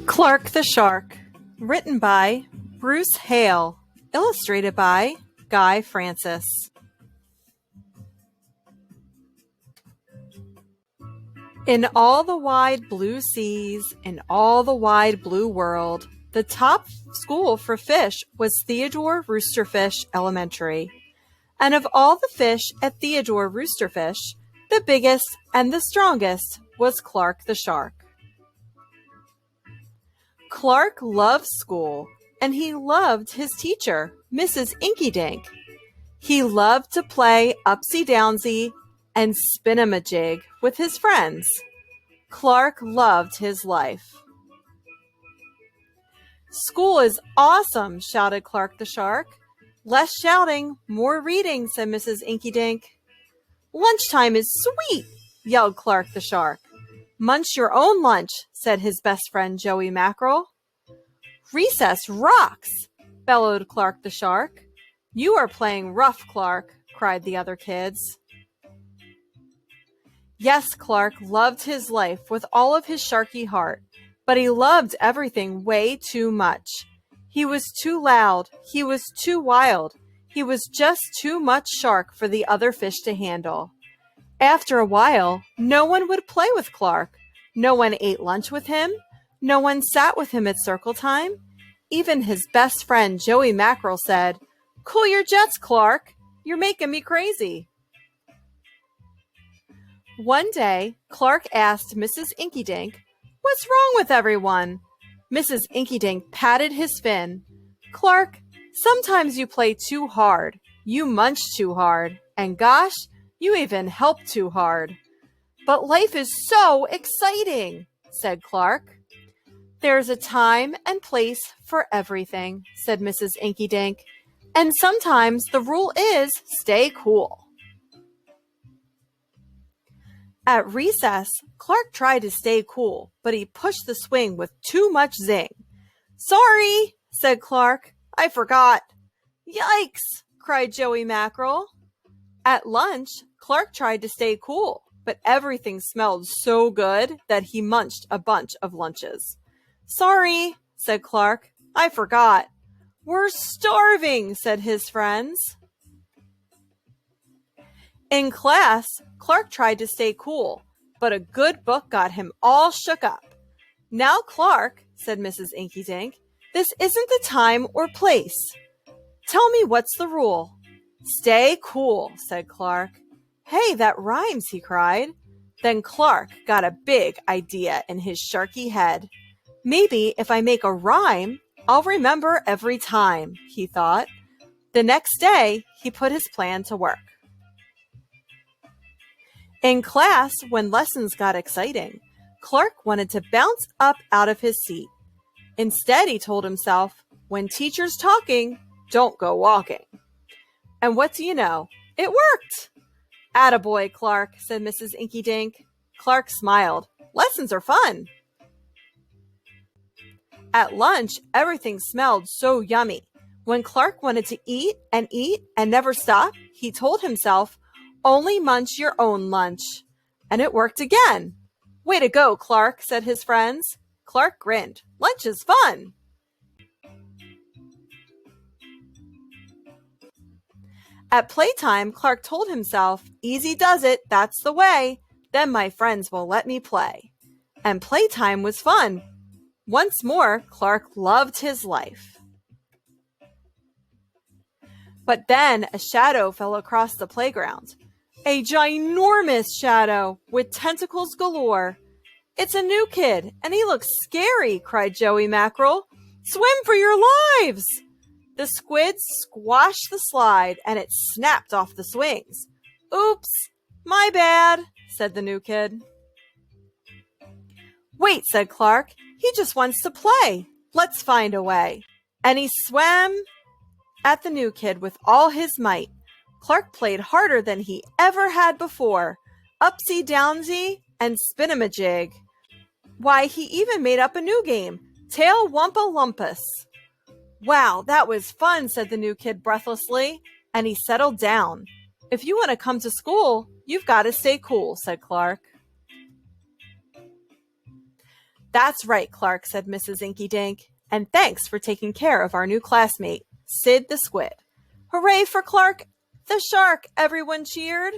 Clark the Shark, written by Bruce Hale, illustrated by Guy Francis. In all the wide blue seas, in all the wide blue world, the top school for fish was Theodore Roosterfish Elementary. And of all the fish at Theodore Roosterfish, the biggest and the strongest was Clark the Shark. Clark loved school, and he loved his teacher, Mrs. Inkydink. He loved to play upsy-downsy and spin-a-majig with his friends. Clark loved his life. "School is awesome," shouted Clark the Shark. "Less shouting, more reading," said Mrs. Inkydink. "Lunchtime is sweet," yelled Clark the Shark. "Munch your own lunch," said his best friend Joey Mackerel. "Recess rocks," bellowed Clark the Shark. "You are playing rough, Clark," cried the other kids. Yes, Clark loved his life with all of his sharky heart, but he loved everything way too much. He was too loud, he was too wild, he was just too much shark for the other fish to handle. After a while, no one would play with Clark. No one ate lunch with him. No one sat with him at circle time. Even his best friend Joey Mackerel said, "Cool your jets, Clark. You're making me crazy." One day, Clark asked Mrs. Inkydink, "What's wrong with everyone?" Mrs. Inkydink patted his fin. "Clark, sometimes you play too hard. You munch too hard. And gosh, you even help too hard." "But life is so exciting," said Clark. "There's a time and place for everything," said Mrs. Inkydink. "And sometimes the rule is stay cool." At recess, Clark tried to stay cool, but he pushed the swing with too much zing. "Sorry," said Clark. "I forgot." "Yikes," cried Joey Mackerel. At lunch, Clark tried to stay cool, but everything smelled so good that he munched a bunch of lunches. "Sorry," said Clark. "I forgot." "We're starving," said his friends. In class, Clark tried to stay cool, but a good book got him all shook up. "Now, Clark," said Mrs. Inkydink, "this isn't the time or place. Tell me what's the rule." "Stay cool," said Clark. "Hey, that rhymes," he cried. Then Clark got a big idea in his sharky head. "Maybe if I make a rhyme, I'll remember every time," he thought. The next day, he put his plan to work. In class, when lessons got exciting, Clark wanted to bounce up out of his seat. Instead, he told himself, "When teacher's talking, don't go walking." And what do you know? It worked! "Attaboy, Clark," said Mrs. Inkydink. Clark smiled. Lessons are fun. At lunch, everything smelled so yummy. When Clark wanted to eat and never stop, he told himself, "Only munch your own lunch." And it worked again. "Way to go, Clark," said his friends. Clark grinned. Lunch is fun. At playtime, Clark told himself, "Easy does it, that's the way. Then my friends will let me play." And playtime was fun. Once more, Clark loved his life. But then a shadow fell across the playground. A ginormous shadow with tentacles galore. "It's a new kid, and he looks scary," cried Joey Mackerel. "Swim for your lives!" The squid squashed the slide, and it snapped off the swings. "Oops, my bad," said the new kid. "Wait," said Clark. "He just wants to play. Let's find a way." And he swam at the new kid with all his might. Clark played harder than he ever had before. Upsy-downsy and spin-a-majig. Why, he even made up a new game, Tail Wumpa-Lumpus. "Wow, that was fun," said the new kid breathlessly, and he settled down. "If you want to come to school, you've got to stay cool," said Clark. That's right, Clark, said Mrs. Inky Dink. And thanks for taking care of our new classmate, Sid the Squid. Hooray for Clark the Shark, everyone cheered.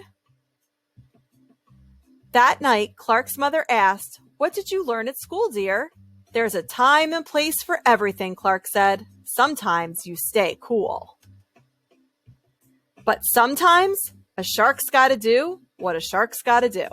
That night, Clark's mother asked, "What did you learn at school, dear?" "There's a time and place for everything," Clark said. "Sometimes you stay cool. But sometimes a shark's gotta do what a shark's gotta do."